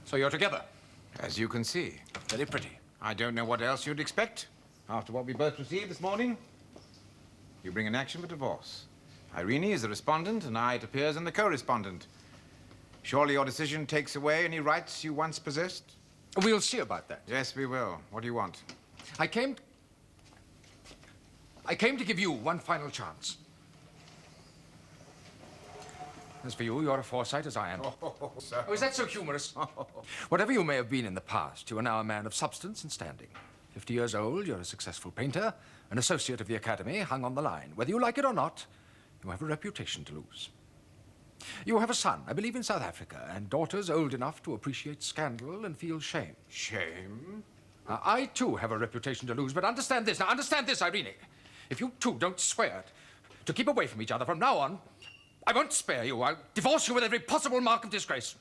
So you're together? As you can see. Very pretty. I don't know what else you'd expect. After what we both received this morning, you bring an action for divorce. Irene is the respondent, and I, it appears, am the co-respondent. Surely your decision takes away any rights you once possessed? We'll see about that. Yes, we will. What do you want? I came to give you one final chance. As for you, you're a Forsyte as I am. Oh, sir. Oh, is that so humorous? Whatever you may have been in the past, you are now a man of substance and standing. 50 years old, you're a successful painter, an associate of the Academy, hung on the line. Whether you like it or not, you have a reputation to lose. You have a son, I believe in South Africa, and daughters old enough to appreciate scandal and feel shame. Shame? I, too, have a reputation to lose, but understand this. Now, understand this, Irene. If you two don't swear to keep away from each other from now on, I won't spare you. I'll divorce you with every possible mark of disgrace.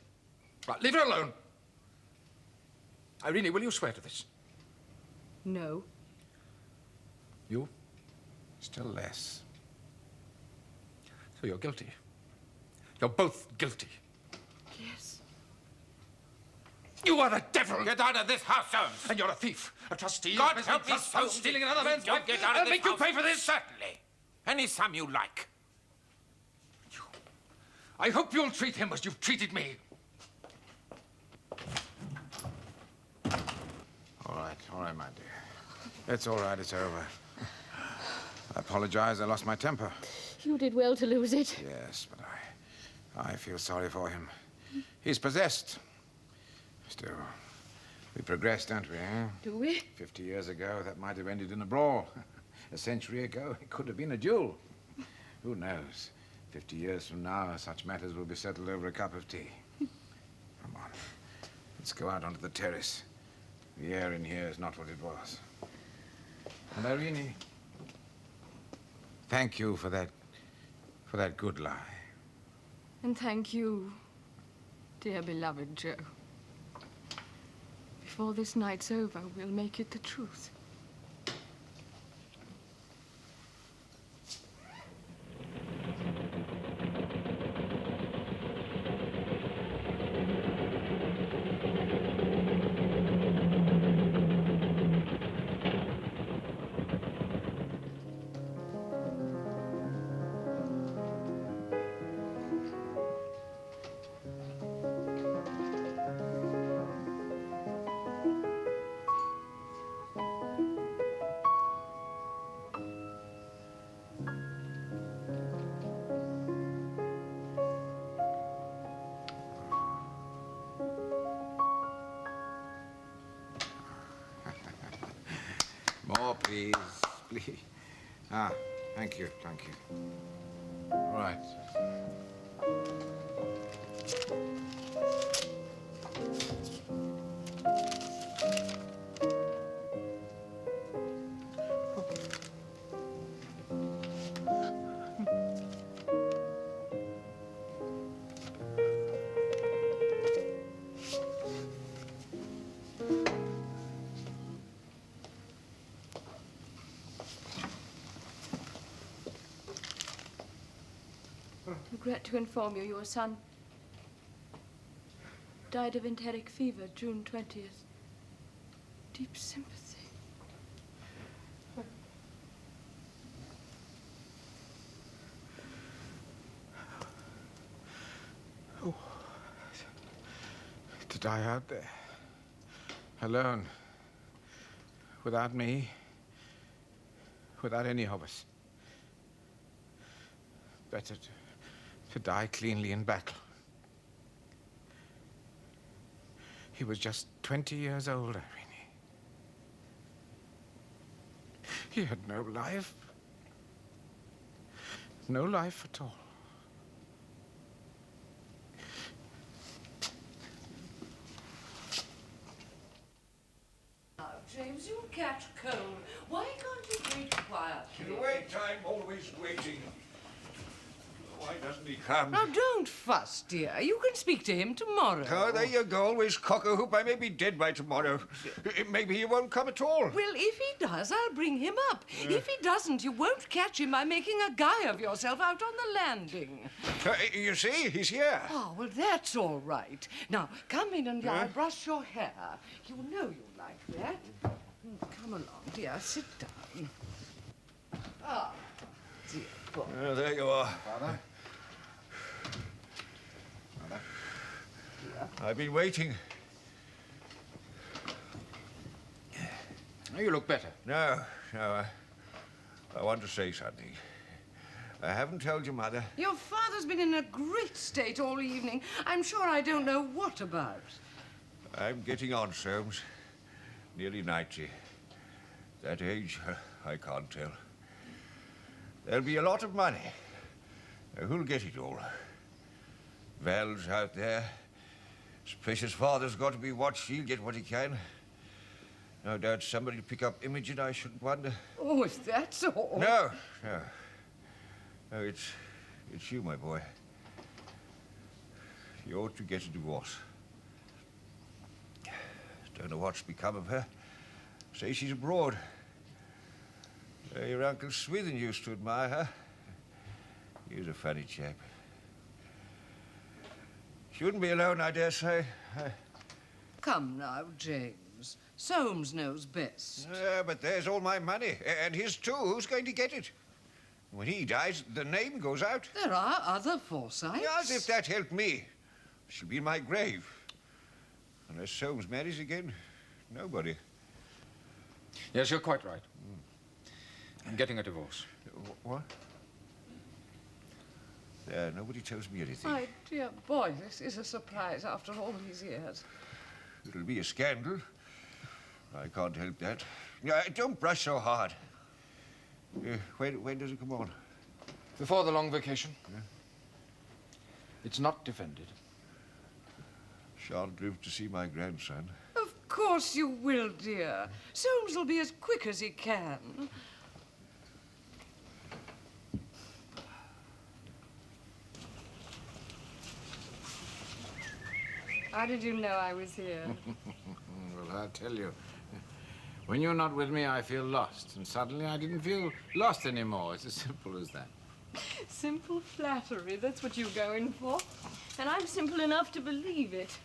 Right, leave her alone. Irene, will you swear to this? No. You? Still less. So you're guilty. You're both guilty. Yes. You are the devil! Get out of this house, Holmes! And you're a thief, a trustee. God a help me, trust fund, so stealing another man's don't wife. get out of I'll this make you house. pay for this. Certainly. Any sum you like. I hope you'll treat him as you've treated me. All right, my dear. It's all right, it's over. I apologize, I lost my temper. You did well to lose it. Yes, but I feel sorry for him. He's possessed. Still, we progress, don't we, eh? Do we? 50 years ago, that might have ended in a brawl. A century ago, it could have been a duel. Who knows? 50 years from now, such matters will be settled over a cup of tea. Come on. Let's go out onto the terrace. The air in here is not what it was. And Irene, thank you for that good lie. And thank you, dear beloved Joe. Before this night's over, we'll make it the truth. More, please. Please. Ah, thank you. All right. Regret to inform you, your son died of enteric fever, June 20th. Deep sympathy. Oh. To die out there, alone, without me, without any of us. Better to die cleanly in battle. He was just 20 years old, Irene. He had no life. No life at all. Now, James, you'll catch cold. Why can't you wait quietly? In the wait time, always waiting. Oh, I doesn't he come? Now, don't fuss, dear. You can speak to him tomorrow. Oh, there you go. Always cock-a-hoop. I may be dead by tomorrow. Maybe he won't come at all. Well, if he does, I'll bring him up. If he doesn't, you won't catch him by making a guy of yourself out on the landing. You see, he's here. Oh, well, that's all right. Now, come in and I'll brush your hair. You know you like that. Come along, dear. Sit down. Ah, dear boy. Oh, there you are. Father? Mother? I've been waiting. Oh, you look better. No, I want to say something. I haven't told your mother. Your father's been in a great state all evening. I'm sure I don't know what about. I'm getting on, Soames. Nearly 90. That age, I can't tell. There'll be a lot of money. Who'll get it all? Val's out there. His precious father's got to be watched. He'll get what he can. No doubt somebody will pick up Imogen, I shouldn't wonder. Oh, if that's all. No. No, it's you, my boy. You ought to get a divorce. Don't know what's become of her. Say she's abroad. Your Uncle Swithin used to admire her. He was a funny chap. She wouldn't be alone, I dare say. Come now, James. Soames knows best. But there's all my money, and his too. Who's going to get it? When he dies, the name goes out. There are other Forsytes. Yeah, as if that helped me. She'll be in my grave. Unless Soames marries again, nobody. Yes, you're quite right. I'm getting a divorce. What? Nobody tells me anything. My dear boy, this is a surprise after all these years. It'll be a scandal. I can't help that. Yeah, don't brush so hard. When does it come on? Before the long vacation. Yeah. It's not defended. Shan't live to see my grandson. Of course you will, dear. Soames will be as quick as he can. How did you know I was here? Well, I'll tell you. When you're not with me, I feel lost. And suddenly I didn't feel lost anymore. It's as simple as that. Simple flattery, that's what you're going for. And I'm simple enough to believe it.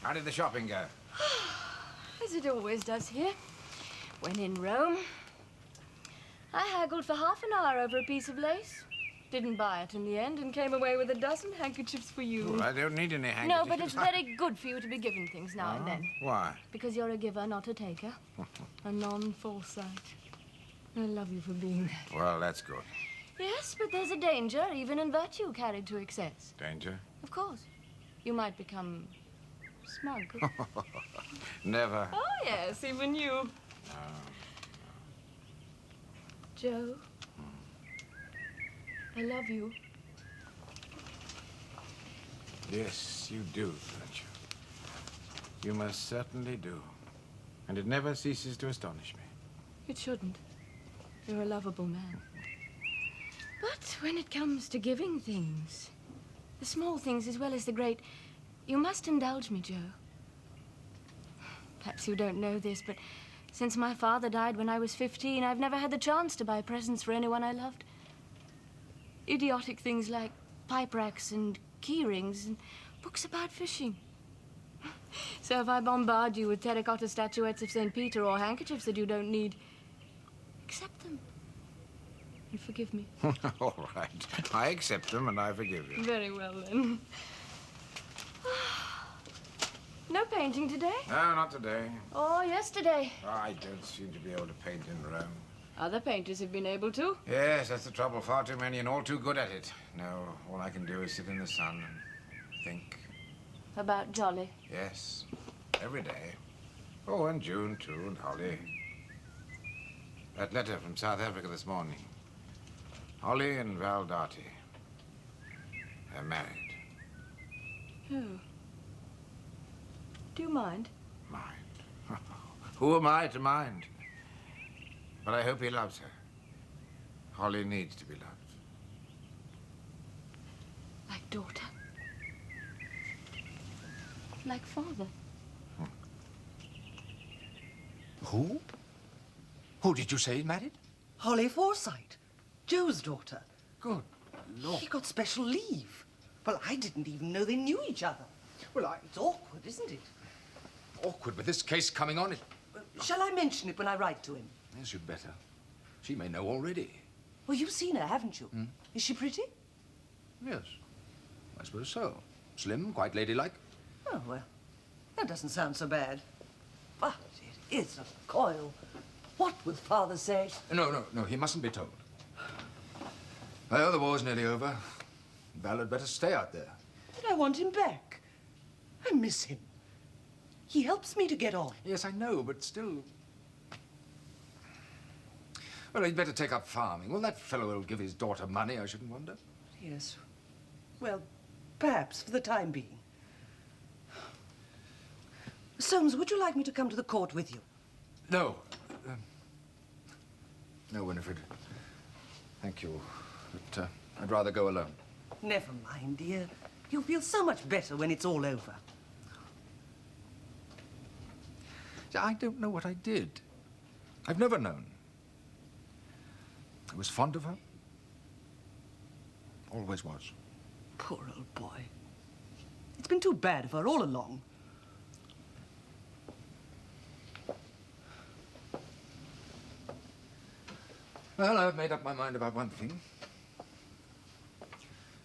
How did the shopping go? As it always does here. When in Rome. I haggled for half an hour over a piece of lace. Didn't buy it in the end and came away with a dozen handkerchiefs for you. Well, I don't need any handkerchiefs. No, but it's very good for you to be giving things now and then. Why? Because you're a giver, not a taker. A non-Forsyte. I love you for being that. Well, that's good. Yes, but there's a danger, even in virtue carried to excess. Danger? Of course. You might become smug. Never. Oh, yes, even you. Joe, I love you. Yes, you do, don't you? You most certainly do. And it never ceases to astonish me. It shouldn't. You're a lovable man. But when it comes to giving things, the small things as well as the great, you must indulge me, Joe. Perhaps you don't know this, but since my father died when I was 15, I've never had the chance to buy presents for anyone I loved. Idiotic things like pipe racks and key rings and books about fishing. So if I bombard you with terracotta statuettes of St. Peter or handkerchiefs that you don't need, accept them and forgive me. All right. I accept them and I forgive you. Very well, then. No painting today? No, not today. Or yesterday? I don't seem to be able to paint in Rome. Other painters have been able to. Yes, that's the trouble. Far too many and all too good at it. No, all I can do is sit in the sun and think. About Jolly. Yes, every day. Oh, and June, too, and Holly. That letter from South Africa this morning. Holly and Val Darty. They're married. Oh. Do you mind? Mind? Who am I to mind? But I hope he loves her. Holly needs to be loved. daughter. Like father. Who? Who did you say is married? Holly Forsyte, Joe's daughter. Good Lord. He got special leave. Well, I didn't even know they knew each other. It's awkward, isn't it? Awkward with this case coming on. Shall I mention it when I write to him? Yes, you'd better. She may know already. Well, you've seen her, haven't you? Is she pretty? Yes, I suppose so. Slim, quite ladylike. Oh, well, that doesn't sound so bad. But it is a coil. What will Father say? No, he mustn't be told. Well, the war's nearly over. Val had better stay out there. But I want him back. I miss him. He helps me to get on. Yes, I know, but still... Well, he'd better take up farming. Well, that fellow will give his daughter money, I shouldn't wonder. Yes. Well, perhaps for the time being. Soames, would you like me to come to the court with you? No. No, Winifred. Thank you. But I'd rather go alone. Never mind, dear. You'll feel so much better when it's all over. I don't know what I did. I've never known. I was fond of her. Always was. Poor old boy. It's been too bad of her all along. Well, I've made up my mind about one thing.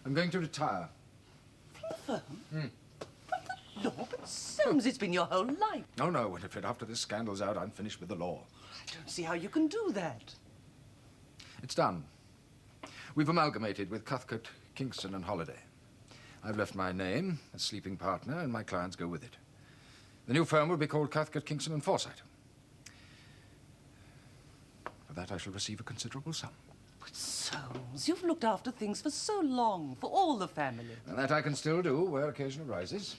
I'm going to retire. From the firm? From the law? But Soames, it's been your whole life. Oh, no, Winifred. After this scandal's out, I'm finished with the law. I don't see how you can do that. It's done. We've amalgamated with Cuthbert, Kingston and Holliday. I've left my name as sleeping partner, and my clients go with it. The new firm will be called Cuthbert, Kingston and Forsyte. For that, I shall receive a considerable sum. But Soames, you've looked after things for so long, for all the family. And that I can still do where occasion arises.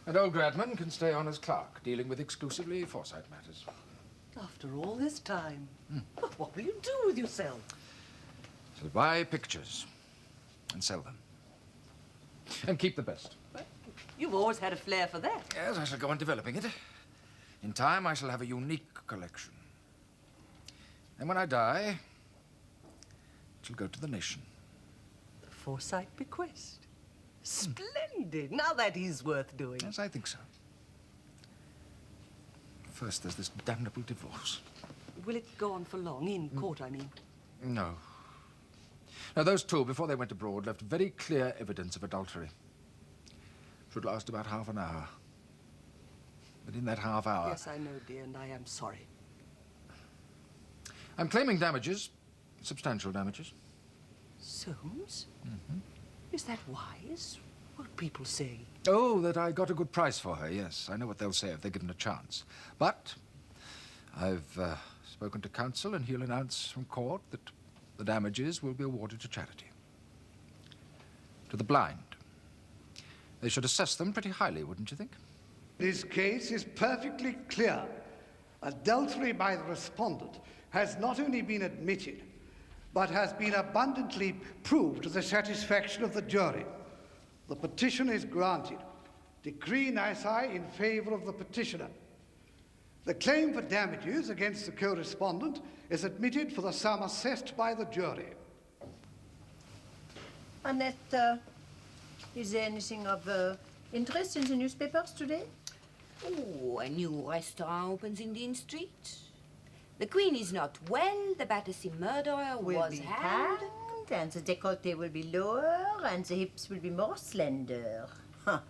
And old Gradman can stay on as clerk, dealing with exclusively Forsyte matters. After all this time, but what will you do with yourself? So buy pictures and sell them. And keep the best. Well, you've always had a flair for that. Yes, I shall go on developing it. In time, I shall have a unique collection. And when I die, it shall go to the nation. The Forsyte bequest. Splendid. Now that is worth doing. Yes, I think so. First, there's this damnable divorce. Will it go on for long? In court, I mean. No. Now, those two, before they went abroad, left very clear evidence of adultery. Should last about half an hour. But in that half hour... Yes, I know, dear, and I am sorry. I'm claiming damages, substantial damages. Soames? Is that wise? What people say? Oh, that I got a good price for her, yes. I know what they'll say if they're given a chance. But I've spoken to counsel, and he'll announce from court that the damages will be awarded to charity. To the blind. They should assess them pretty highly, wouldn't you think? This case is perfectly clear. Adultery by the respondent has not only been admitted, but has been abundantly proved to the satisfaction of the jury. The petition is granted. Decree nisi in favor of the petitioner. The claim for damages against the co-respondent is admitted for the sum assessed by the jury. Annette, is there anything of interest in the newspapers today? Oh, a new restaurant opens in Dean Street. The Queen is not well, the Battersea murderer Will was be hanged. and the décolleté will be lower, and the hips will be more slender. Huh.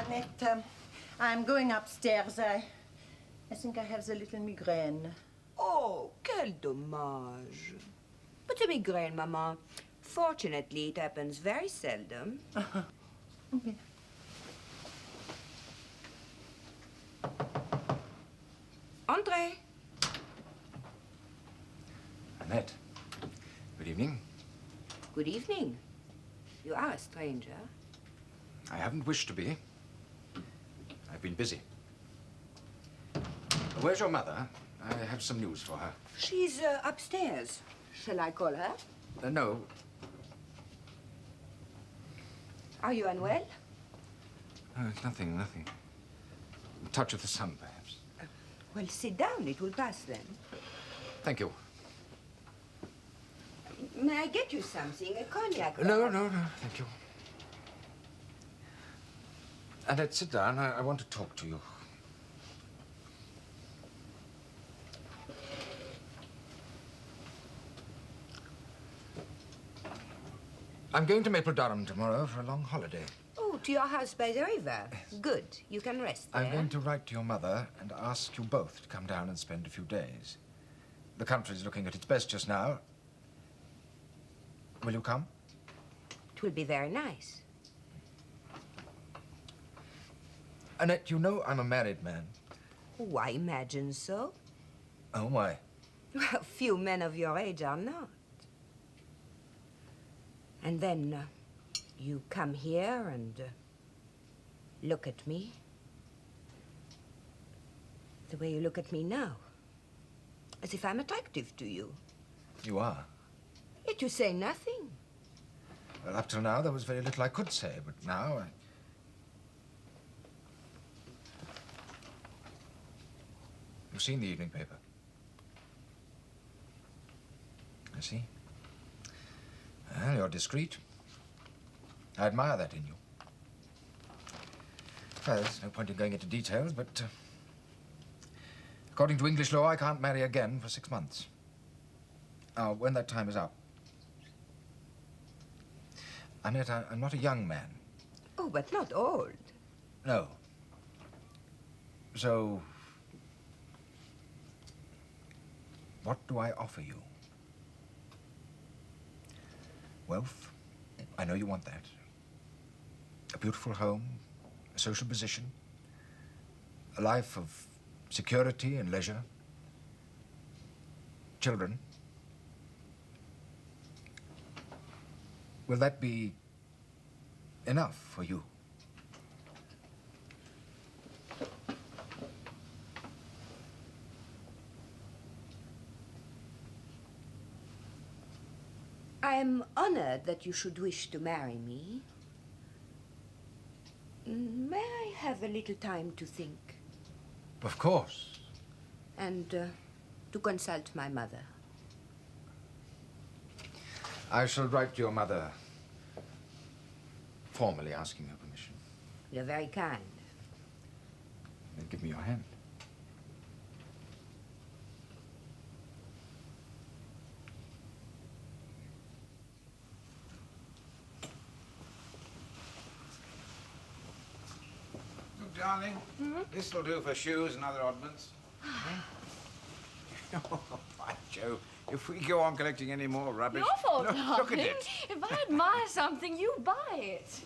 Annette, I'm going upstairs. I think I have the little migraine. Oh, quel dommage. But the migraine, Maman. Fortunately, it happens very seldom. Okay. André. Annette, good evening. Good evening. You are a stranger. I haven't wished to be. I've been busy. Where's your mother? I have some news for her. She's upstairs. Shall I call her? No. Are you unwell? No, it's nothing, nothing. A touch of the sun, perhaps. Well, sit down. It will pass then. Thank you. May I get you something? A cognac? No, thank you. Annette, sit down. I want to talk to you. I'm going to Maple Durham tomorrow for a long holiday. Oh, to your house by the river. Good. You can rest there. I'm going to write to your mother and ask you both to come down and spend a few days. The country's looking at its best just now. Will you come? It will be very nice. Annette, you know I'm a married man. Oh, I imagine so. Oh, why? Well, few men of your age are not. And then you come here and look at me the way you look at me now, as if I'm attractive to you. You are. Yet you say nothing. Well, up till now, there was very little I could say, but now You've seen the evening paper? I see. Well, you're discreet. I admire that in you. Well, there's no point in going into details, but according to English law, I can't marry again for 6 months. Now, when that time is up, I'm not a young man. Oh, but not old. No. So, what do I offer you? Wealth. I know you want that. A beautiful home, a social position, a life of security and leisure, children. Will that be enough for you? I am honored that you should wish to marry me. May I have a little time to think? Of course. And to consult my mother? I shall write to your mother formally asking her permission. You're very kind. Then give me your hand. Look, darling, this'll do for shoes and other oddments. Oh, by Jove. If we go on collecting any more rubbish... Your fault, look at darling. it. If I admire something, you buy it.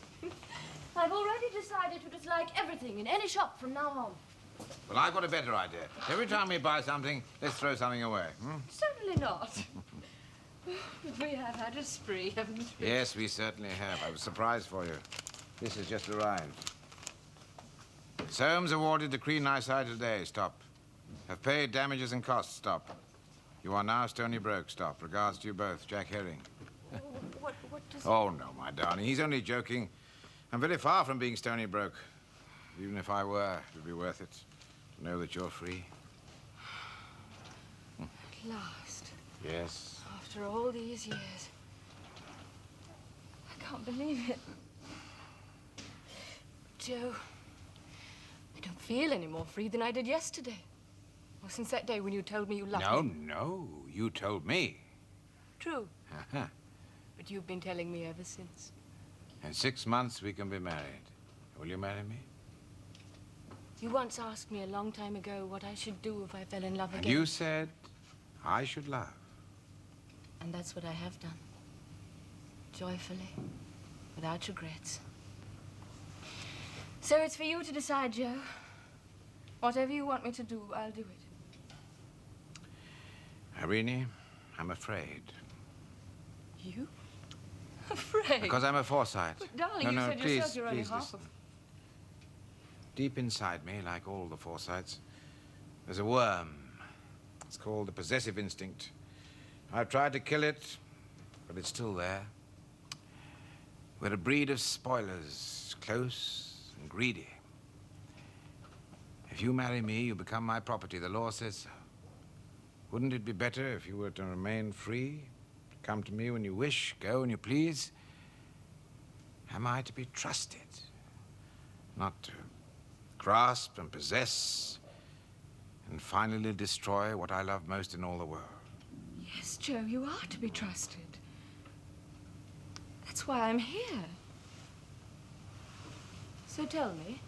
I've already decided to dislike everything in any shop from now on. Well, I've got a better idea. Every time we buy something, let's throw something away. Certainly not. But we have had a spree, haven't we? Yes, we certainly have. I was surprised for you. This has just arrived. Soames awarded the Queen Eyesight today. Stop. Have paid damages and costs. Stop. You are now stony broke. Stop. Regards to you both. Jack Herring. What does... Oh, no, my darling. He's only joking. I'm very far from being stony broke. Even if I were, it would be worth it to know that you're free. At last. Yes. After all these years. I can't believe it. Joe, I don't feel any more free than I did yesterday. Or since that day when you told me you loved me. No. You told me. True. Uh-huh. But you've been telling me ever since. In 6 months, we can be married. Will you marry me? You once asked me a long time ago what I should do if I fell in love And again. you said I should love. And that's what I have done. Joyfully, without regrets. So it's for you to decide, Joe. Whatever you want me to do, I'll do it. Irene, I'm afraid. You? Afraid? Because I'm a Forsyte. But, darling, you said please, yourself you're only please half listen. of... Deep inside me, like all the Forsytes, there's a worm. It's called the possessive instinct. I've tried to kill it, but it's still there. We're a breed of spoilers, close and greedy. If you marry me, you become my property. The law says so. Wouldn't it be better if you were to remain free, to come to me when you wish, go when you please? Am I to be trusted, not to grasp and possess and finally destroy what I love most in all the world? Yes, Joe, you are to be trusted. That's why I'm here. So tell me,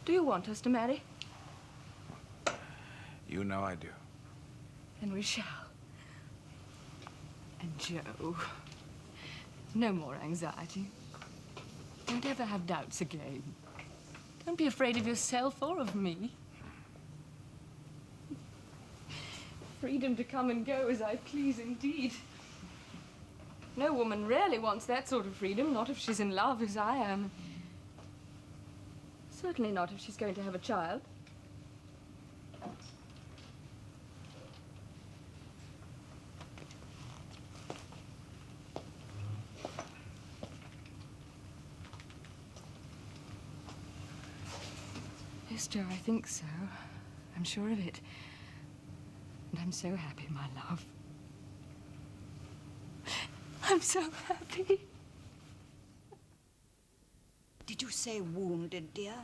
do you want us to marry? You know I do. Then we shall. And Joe, no more anxiety. Don't ever have doubts again. Don't be afraid of yourself or of me. Freedom to come and go as I please indeed. No woman really wants that sort of freedom, not if she's in love as I am. Certainly not if she's going to have a child. Yes, Joe, I think so. I'm sure of it. And I'm so happy, my love. I'm so happy. Did you say wounded, dear?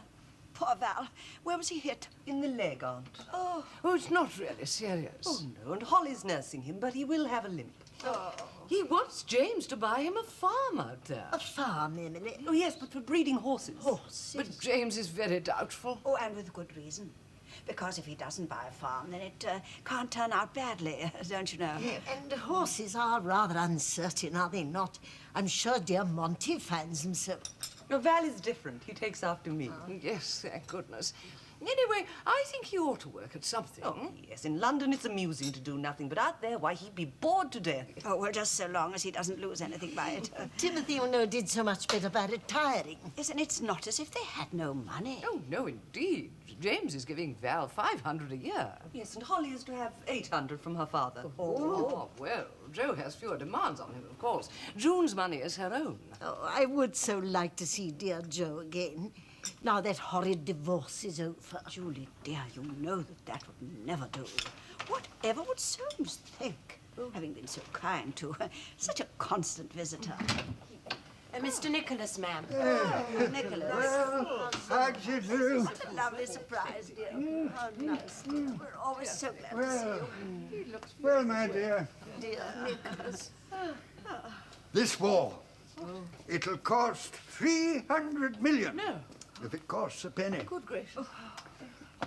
Poor Val. Where was he hit? In the leg, Aunt. Oh. Oh, it's not really serious. Oh, no, and Holly's nursing him, but he will have a limp. Oh. He wants James to buy him a farm out there. A farm, Emily. Oh, yes, but for breeding horses. Horses? But James is very doubtful. Oh, and with good reason. Because if he doesn't buy a farm, then it can't turn out badly, don't you know? Yeah, and horses are rather uncertain, are they not? I'm sure dear Monty finds them so. No, Val is different. He takes after me. Yes, thank goodness. Anyway, I think he ought to work at something. Oh, yes, in London it's amusing to do nothing, but out there, why, he'd be bored to death. Oh, well, just so long as he doesn't lose anything by it. Timothy, you know, did so much better by retiring. Yes, and it's not as if they had no money. Oh, no, indeed. James is giving Val $500 a year. Yes, and Holly is to have $800 from her father. Oh, well, Joe has fewer demands on him, of course. June's money is her own. Oh, I would so like to see dear Joe again. Now that horrid divorce is over. Julie, dear, you know that would never do. Whatever would Soames think? Having been so kind to such a constant visitor. Mr. Nicholas, ma'am. Oh, Nicholas. Well, how'd you do? What a lovely surprise, dear. How nice. We're always so glad to see you. He looks Well, my dear, dear Nicholas. this war, it'll cost 300 million. No. If it costs a penny. Good gracious.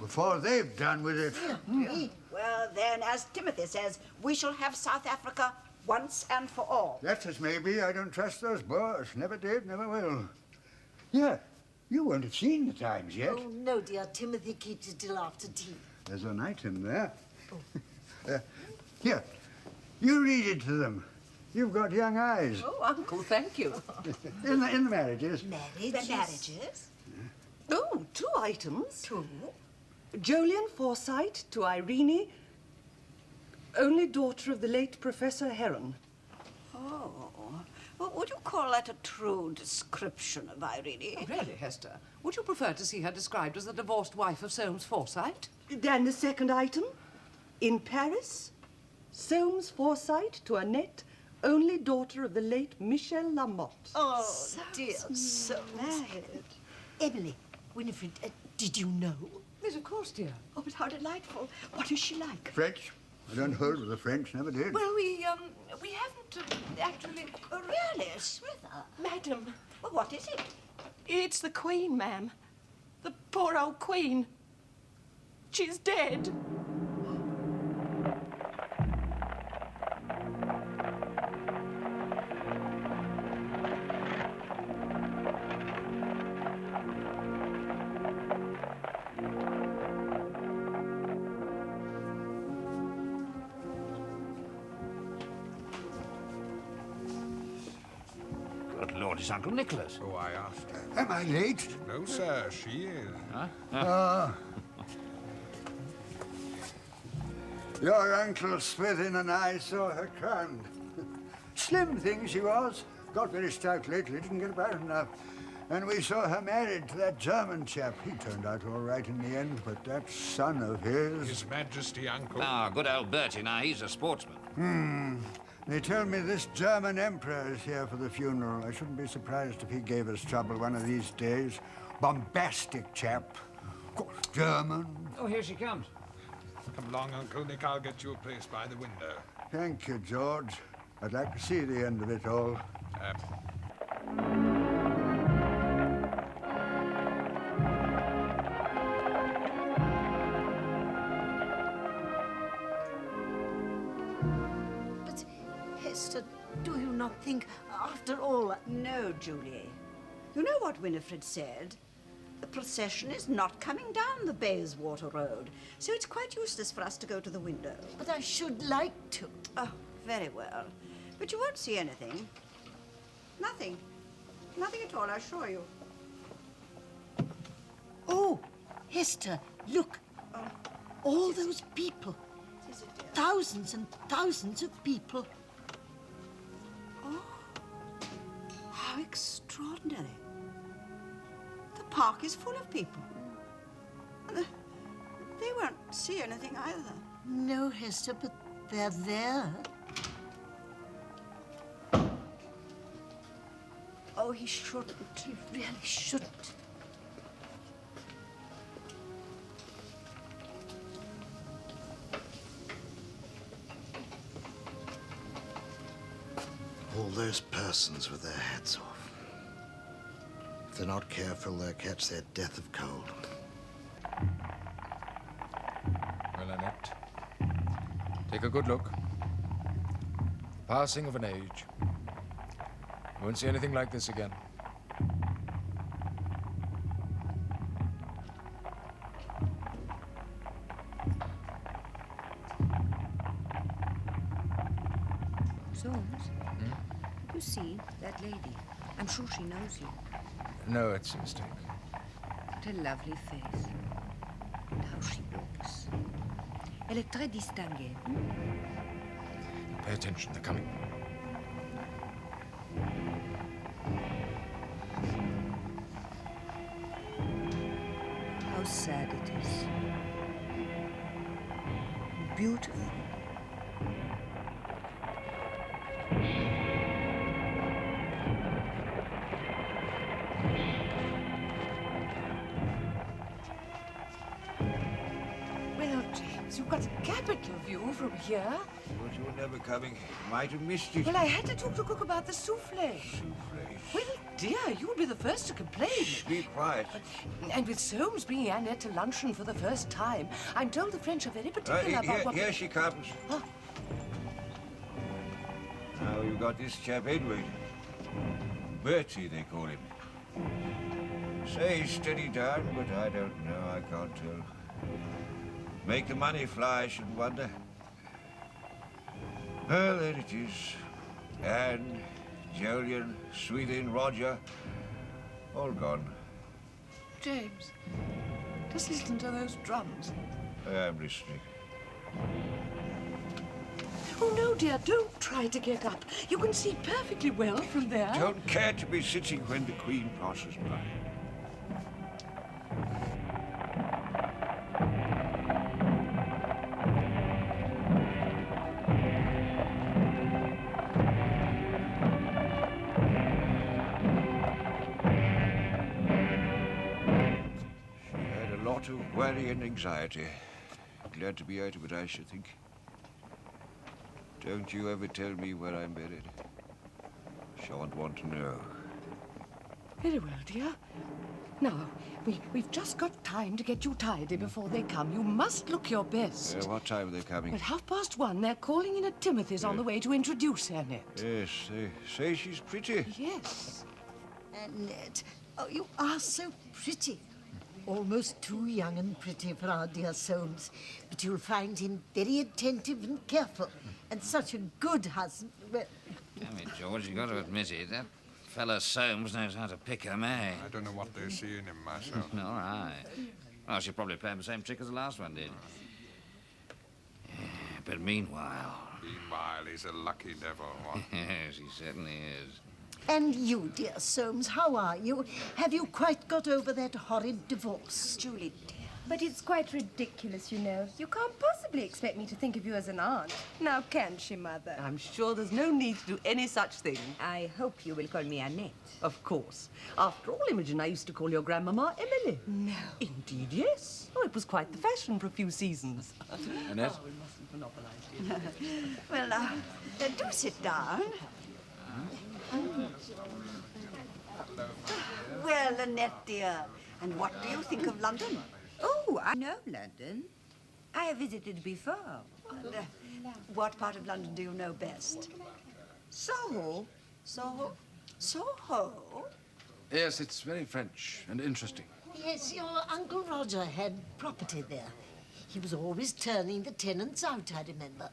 Before they've done with it. Well, then, as Timothy says, we shall have South Africa once and for all. That's as may be. I don't trust those Boers. Never did, never will. Yeah, you won't have seen the Times yet. Oh, no, dear. Timothy keeps it till after tea. There's an item there. Here, you read it to them. You've got young eyes. Oh, Uncle, thank you. In the marriages. Marriages? Marriages? Oh, 2 items. 2. Jolyon Forsyte to Irene, only daughter of the late Professor Heron. Oh. Well, would you call that a true description of Irene? Oh, really, Hester? Would you prefer to see her described as the divorced wife of Soames Forsyte? Then the second item, in Paris, Soames Forsyte to Annette, only daughter of the late Michel Lamotte. Oh, dear Soames. Emily, Winifred, did you know? Yes, of course, dear. Oh, but how delightful. What is she like? French. I don't hold with the French, never did. Well, we haven't actually... Oh, really? Swither? Madam, Well, what is it? it's the Queen, ma'am. The poor old Queen. She's dead. Good Lord, What is Uncle Nicholas? Oh, I asked her. Am I late? No, sir, she is. Your Uncle Swithin and I saw her crowned. Slim thing she was. Got very stout lately, didn't get about enough. And we saw her married to that German chap. He turned out all right in the end, but that son of his... His Majesty, Uncle. Ah, good old Bertie. Now, he's a sportsman. They tell me this German emperor is here for the funeral. I shouldn't be surprised if he gave us trouble one of these days. Bombastic chap. Of course, German. Oh, here she comes. Come along, Uncle Nick. I'll get you a place by the window. Thank you, George. I'd like to see the end of it all. But, Hester, do you not think, after all... No, Julie. You know what Winifred said? The procession is not coming down the Bayswater Road, so it's quite useless for us to go to the window. But I should like to. Oh, very well. But you won't see anything. Nothing. Nothing at all, I assure you. Oh, Hester, look. All those people. Is it, dear? Thousands and thousands of people. Oh, how extraordinary. The park is full of people. They won't see anything either. No, Hester, but they're there. Oh, he shouldn't. He really shouldn't. All those persons with their hats off. If they're not careful, they'll catch their death of cold. Well, Annette, take a good look. Passing of an age. You won't see anything like this again. Soames, you see that lady? I'm sure she knows you. No, it's a mistake. What a lovely face. And how she looks. Elle est très distinguée. Pay attention, they're coming. How sad it is. Beautiful. Well, James, you've got a capital view from here. But you're never coming. Might have missed it. Well, I had to talk to Cook about the souffle. Souffle. Well, dear, you'll be the first to complain. Be quiet. And with Soames bringing Annette to luncheon for the first time, I'm told the French are very particular about what... Here she comes. Oh. Now you've got this chap Edward. Bertie, they call him. Say he's steady down, but I don't know. I can't tell. Make the money fly, I shouldn't wonder. Well, there it is. Anne, Jolyon, Swithin, Roger, all gone. James, just listen to those drums. I'm listening. Oh, no, dear, don't try to get up. You can see perfectly well from there. Don't care to be sitting when the Queen passes by. She had a lot of worry and anxiety. Glad to be out of it, I should think. Don't you ever tell me where I'm buried. Shan't want to know. Very well, dear. Now, we've just got time to get you tidy before they come. You must look your best. What time are they coming? At 1:30, they're calling in at Timothy's on the way to introduce Annette. Yes, they say she's pretty. Yes. Annette, oh, you are so pretty. Almost too young and pretty for our dear Soames. But you'll find him very attentive and careful. And such a good husband. Well, Damn it, George, you've got to admit it. That fella Soames knows how to pick 'em, eh? I don't know what they see in him myself. All right. Well, she'll probably play him the same trick as the last one did. Yeah, but meanwhile... Meanwhile, he's a lucky devil, what? Yes, he certainly is. And you, dear Soames, how are you? Have you quite got over that horrid divorce? Julie, dear. But it's quite ridiculous, you know. You can't possibly expect me to think of you as an aunt. Now, can she, Mother? I'm sure there's no need to do any such thing. I hope you will call me Annette. Of course. After all, Imogen, I used to call your grandmama Emily. No. Indeed, yes. Oh, it was quite the fashion for a few seasons. Annette? Oh, we mustn't monopolise. Well, do sit down. Well, Annette, dear, and what do you think of London? Oh, I know London. I have visited before. What part of London do you know best? Soho. Soho? Soho? Yes, it's very French and interesting. Yes, your Uncle Roger had property there. He was always turning the tenants out, I remember.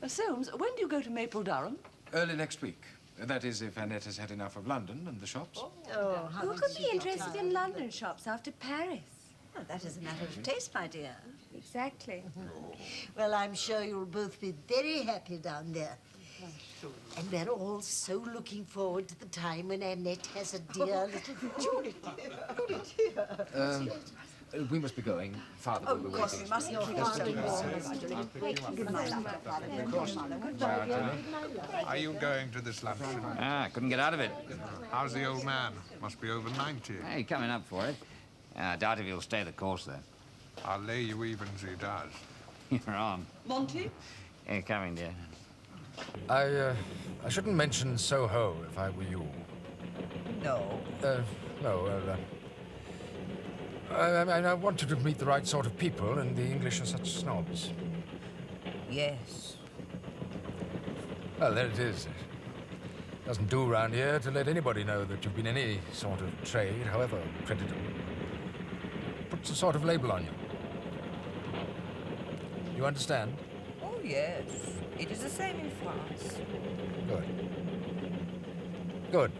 Soames, when do you go to Maple Durham? Early next week. That is, if Annette has had enough of London and the shops. Oh, how Who is could she be got interested time? in London shops after Paris? Well, that is a matter of taste, my dear. Exactly. Well, I'm sure you'll both be very happy down there. And we're all so looking forward to the time when Annette has a dear little... We must be going. Father will be Of course, we waiting. mustn't keep you so warm. Good night, Of course. Are you going to this luncheon? Ah, couldn't get out of it. How's the old man? Must be over 90. Hey, coming up for it. I doubt if he'll stay the course, though. I'll lay you evens he does. You're on. Monty? Hey, coming, dear. I shouldn't mention Soho if I were you. No. No, I want you to meet the right sort of people, and the English are such snobs. Yes. Well, there it is. It doesn't do round here to let anybody know that you've been any sort of trade, however creditable. Puts a sort of label on you. You understand? Oh, yes. It is the same in France. Good. Good.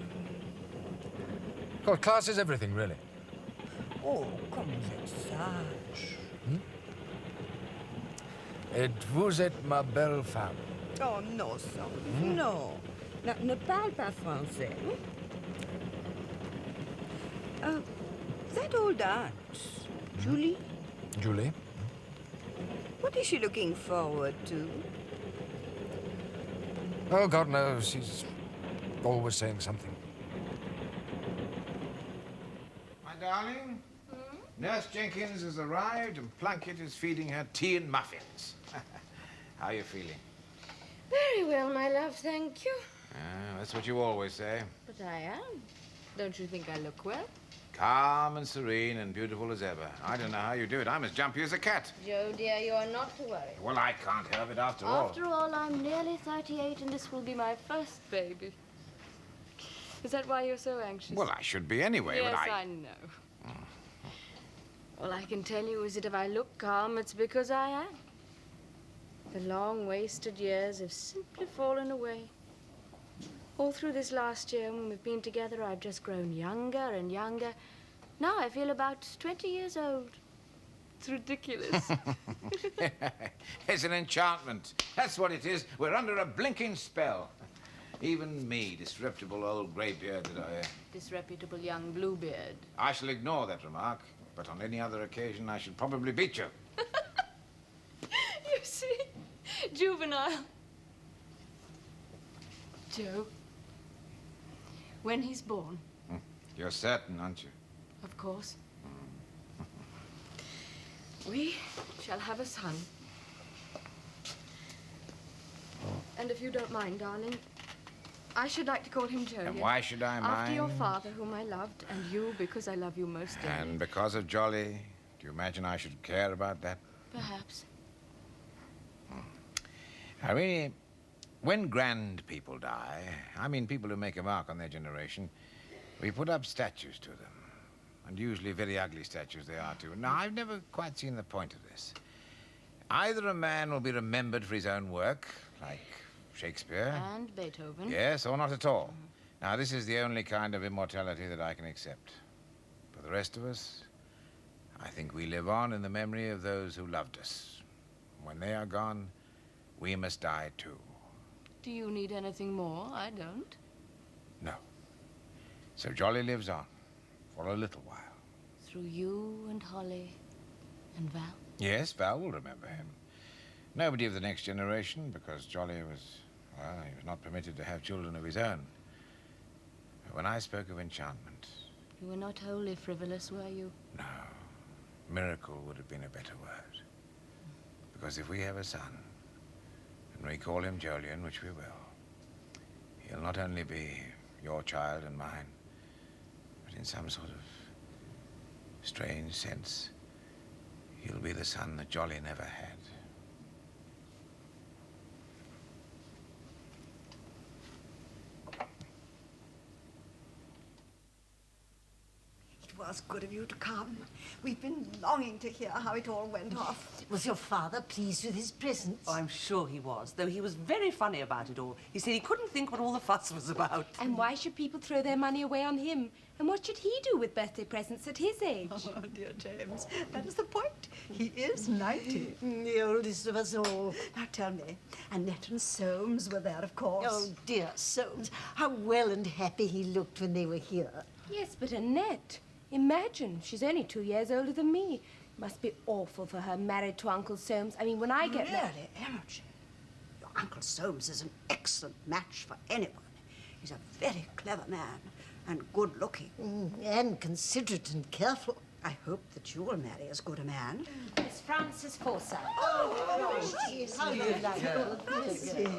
Well, class is everything, really. Oh, comme vous êtes sage. Et vous êtes ma belle femme. Oh, non, Soames, non. Ne parle pas français. That old aunt, Julie, Julie? what is she looking forward to? Oh, God knows. She's always saying something. My darling, Nurse Jenkins has arrived and Plunkett is feeding her tea and muffins. How are you feeling? Very well, my love, thank you. That's what you always say. But I am. Don't you think I look well? Calm and serene and beautiful as ever. I don't know how you do it. I'm as jumpy as a cat. Joe, dear, you are not to worry. Well, I can't help it after all. After all, I'm nearly 38 and this will be my first baby. Is that why you're so anxious? Well, I should be anyway, yes, but I know. All I can tell you is that if I look calm, it's because I am. The long wasted years have simply fallen away. All through this last year when we've been together, I've just grown younger and younger. Now I feel about 20 years old. It's ridiculous. It's an enchantment. That's what it is. We're under a blinking spell. Even me, disreputable old greybeard that I am. Disreputable young Bluebeard. I shall ignore that remark, but on any other occasion I should probably beat you. You see? Juvenile. Joe, when he's born, You're certain, aren't you? of course, we shall have a son. And if you don't mind, darling, I should like to call him Joe. And yes? why should I mind? After your father, whom I loved, and you, because I love you most dearly. And because of Jolly, do you imagine I should care about that? Perhaps. I really, when grand people die, I mean people who make a mark on their generation, we put up statues to them. And usually very ugly statues they are, too. Now, I've never quite seen the point of this. Either a man will be remembered for his own work, like Shakespeare. And Beethoven. Yes, or not at all. Now, this is the only kind of immortality that I can accept. For the rest of us, I think we live on in the memory of those who loved us. When they are gone, we must die too. Do you need anything more? I don't. No. So Jolly lives on, for a little while. Through you and Holly and Val? Yes, Val will remember him. Nobody of the next generation, because Jolly was, well, he was not permitted to have children of his own. But when I spoke of enchantment... You were not wholly frivolous, were you? No. Miracle would have been a better word. Because if we have a son, and we call him Jolyon, which we will, he'll not only be your child and mine, but in some sort of strange sense, he'll be the son that Jolly never had. It was good of you to come. We've been longing to hear how it all went off. Was your father pleased with his presents? Oh, I'm sure he was, though he was very funny about it all. He said he couldn't think what all the fuss was about. And why should people throw their money away on him? And what should he do with birthday presents at his age? Oh, dear James, that is the point. He is 90. The oldest of us all. Now tell me, Annette and Soames were there, of course. Oh, dear Soames, how well and happy he looked when they were here. Yes, but Annette, imagine, she's only 2 years older than me. It must be awful for her married to Uncle Soames. I mean, when I get married... Really, Imogen, your Uncle Soames is an excellent match for anyone. He's a very clever man and good-looking. And considerate and careful. I hope that you will marry as good a man. Miss Frances Forsyte. How do you like it?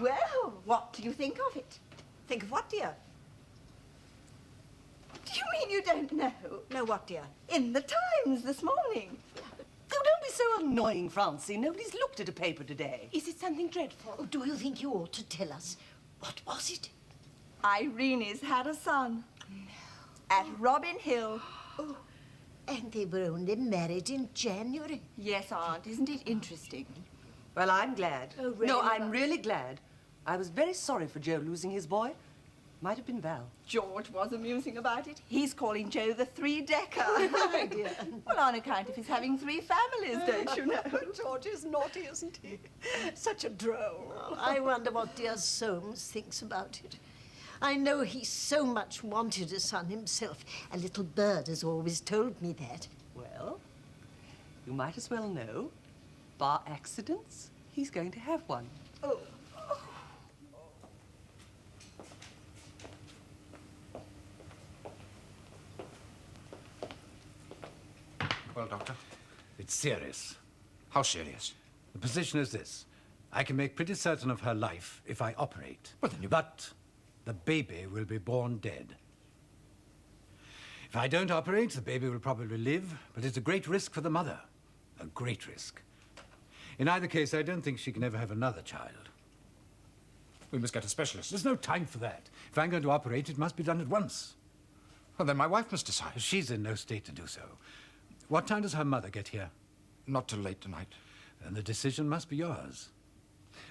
Well, what do you think of it? Think of what, dear? Do you mean you don't know? Know what, dear? In the Times this morning. Oh, don't be so annoying, Francie. Nobody's looked at a paper today. Is it something dreadful? Oh, do you think you ought to tell us? What was it? Irene's had a son. No. At Robin Hill. Oh, and they were only married in January. Yes, Aunt. Isn't it interesting? Well, I'm glad. Oh, really? No, I'm really glad. I was very sorry for Joe losing his boy. Might have been Val. George was amusing about it. He's calling Joe the three-decker. Well, on account of his having 3 families, don't you know? George is naughty, isn't he? Such a droll. Oh, I wonder what dear Soames thinks about it. I know he so much wanted a son himself. A little bird has always told me that. Well, you might as well know. Bar accidents, he's going to have one. Oh. Well, Doctor? It's serious. How serious? The position is this. I can make pretty certain of her life if I operate. Well, then you... But the baby will be born dead. If I don't operate, the baby will probably live, but it's a great risk for the mother. A great risk. In either case, I don't think she can ever have another child. We must get a specialist. There's no time for that. If I'm going to operate, it must be done at once. Well, then my wife must decide. She's in no state to do so. What time does her mother get here? Not till late tonight. Then the decision must be yours.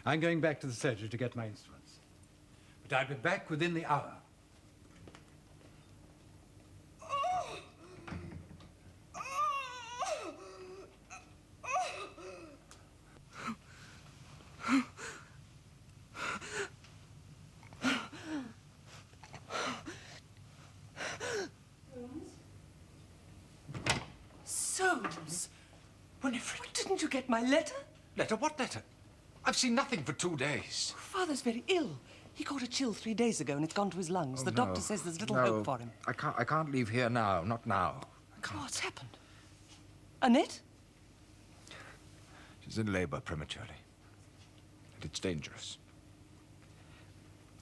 I'm going back to the surgery to get my instruments. But I'll be back within the hour. Soames! Winifred! Didn't you get my letter? Letter? What letter? I've seen nothing for 2 days. Father's very ill. He caught a chill 3 days ago and it's gone to his lungs. Oh, the doctor says there's little hope for him. I can't leave here now. Not now. I can't. What's happened? Annette? She's in labor prematurely. And it's dangerous.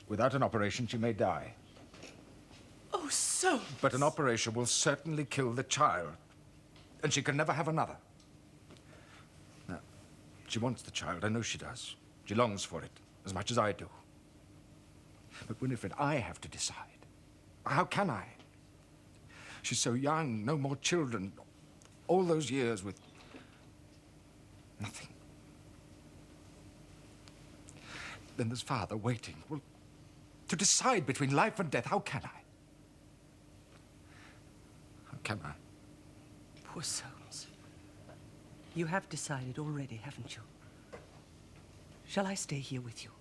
Without an operation, she may die. Oh, Soames! But an operation will certainly kill the child. And she can never have another. Now, she wants the child. I know she does. She longs for it as much as I do. But Winifred, I have to decide. How can I? She's so young, no more children. All those years with nothing. Then there's Father waiting. Well, To decide between life and death, how can I? How can I? Poor Soames. You have decided already, haven't you? Shall I stay here with you?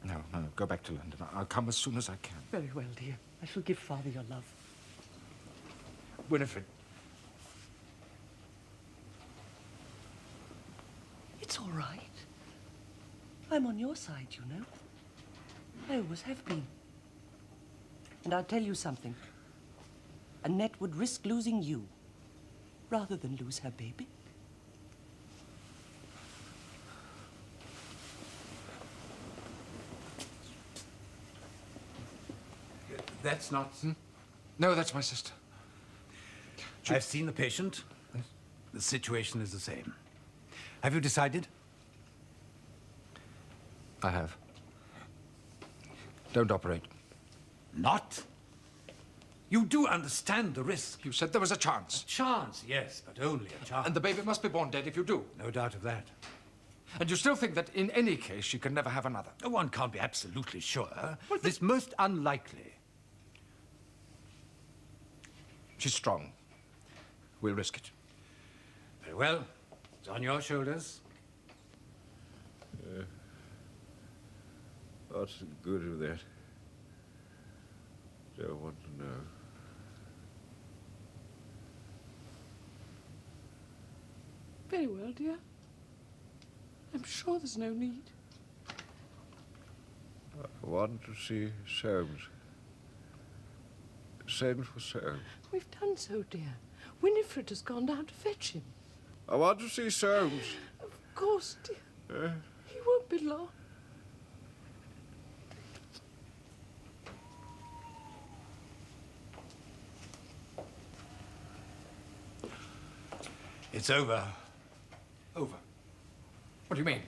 No, no, go back to London. I'll come as soon as I can. Very well, dear. I shall give Father your love. Winifred. It's all right. I'm on your side, you know. I always have been. And I'll tell you something. Annette would risk losing you rather than lose her baby. That's not... No, that's my sister. I've seen the patient. The situation is the same. Have you decided? I have. Don't operate. Not? You do understand the risk. You said there was a chance. A chance, yes, but only a chance. And the baby must be born dead if you do. No doubt of that. And you still think that in any case she can never have another? One can't be absolutely sure. Well, it's most unlikely. She's strong. We'll risk it. Very well. It's on your shoulders. What's the good of that? Don't want to know. Very well, dear. I'm sure there's no need. I want to see Soames. Send for Soames. We've done so, dear. Winifred has gone down to fetch him. I want to see Soames. Of course, dear. He won't be long. It's over. Over? What do you mean?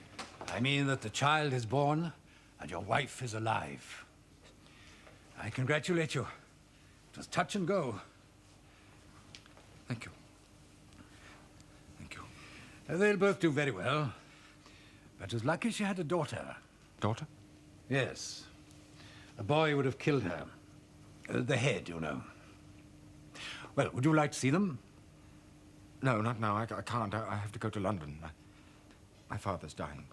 I mean that the child is born and your wife is alive. I congratulate you. It was touch and go. Thank you. Thank you. They'll both do very well. But it was lucky she had a daughter. Daughter? Yes. A boy would have killed her. The head, you know. Well, would you like to see them? No, not now. I can't. I have to go to London. My father's dying.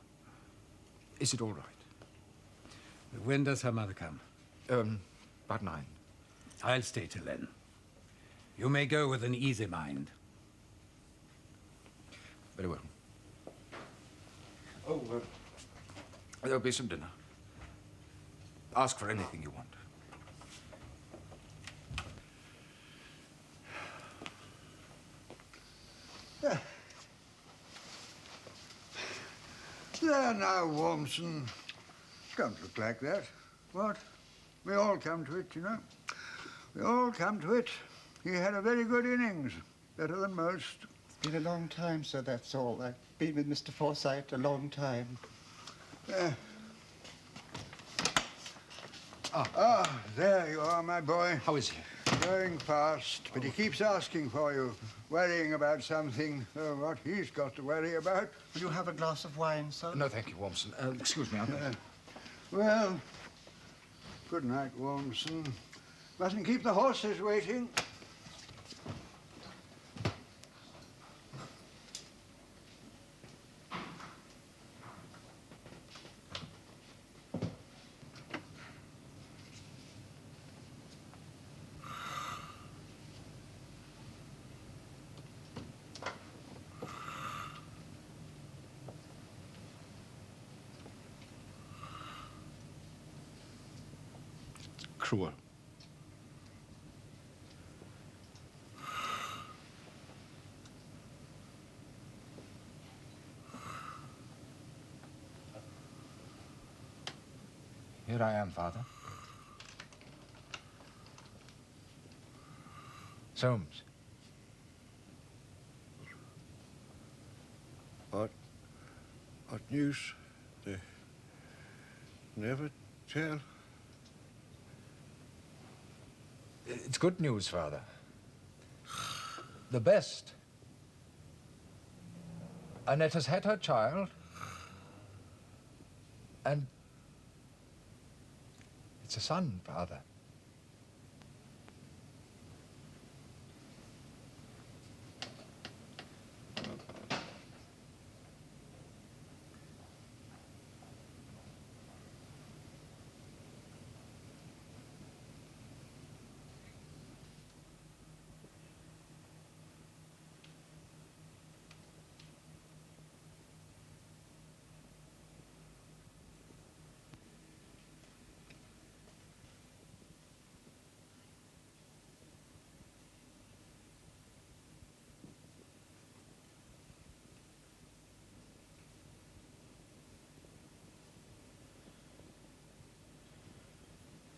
Is it all right? When does her mother come? About 9. I'll stay till then. You may go with an easy mind. Very well. Oh, there'll be some dinner. Ask for anything you want. There now, Warmson. Don't look like that. What? We all come to it, you know. We all come to it. He had a very good innings. Better than most. It's been a long time, sir, that's all. I've been with Mr. Forsyte a long time. There you are, my boy. How is he? Going fast, but he keeps asking for you, worrying about something. What he's got to worry about. Will you have a glass of wine, sir? No, thank you, Warmson. Excuse me, Well, good night, Warmson. Mustn't keep the horses waiting. Cruel. Here I am, Father. Soames. What news? They never tell. It's good news, Father. The best. Annette has had her child, and It's a son, Father.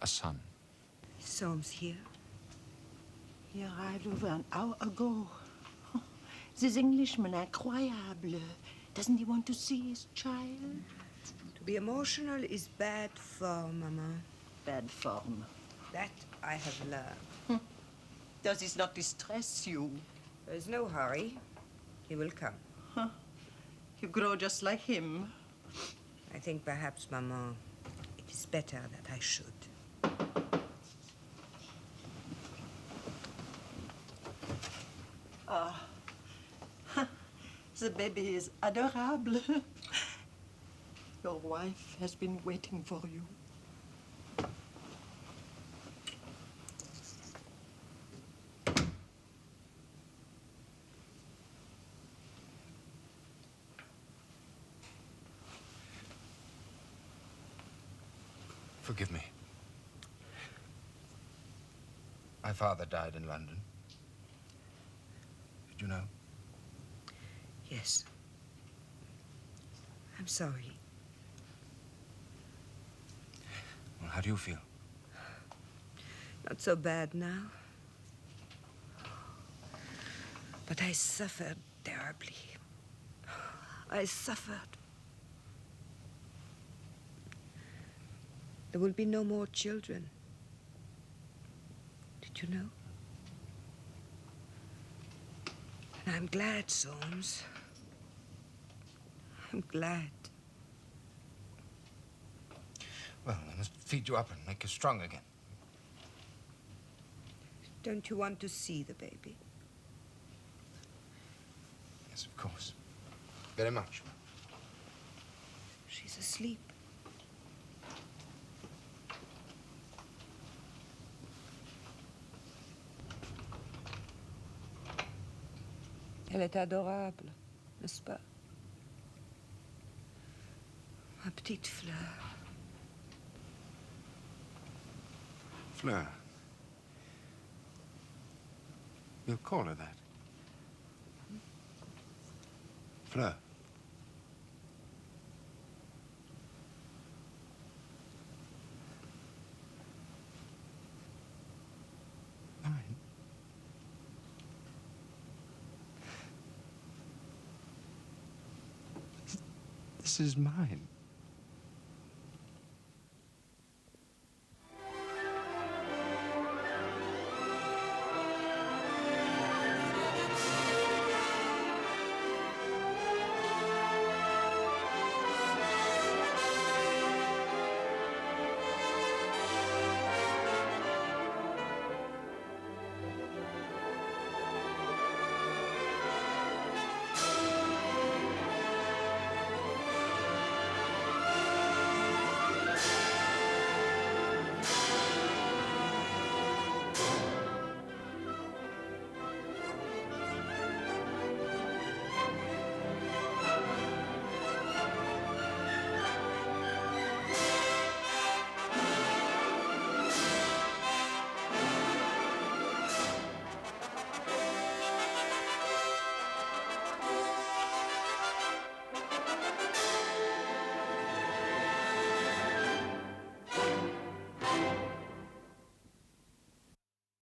A son. Is Soames here? He arrived over an hour ago. This Englishman, incroyable. Doesn't he want to see his child? To be emotional is bad form, Maman. Bad form. That I have learned. Does this not distress you? There's no hurry. He will come. Huh. You grow just like him. I think perhaps, Maman, it is better that I should. Ah, the baby is adorable. Your wife has been waiting for you. Forgive me. My father died in London. Did you know? Yes. I'm sorry. Well, how do you feel? Not so bad now. But I suffered terribly. I suffered. There will be no more children. Did you know? And I'm glad, Soames. I'm glad. Well, I must feed you up and make you strong again. Don't you want to see the baby? Yes, of course. Very much. She's asleep. Elle est adorable, n'est-ce pas? Ma petite Fleur. Fleur. You'll call her that. Fleur. Mine. This is mine.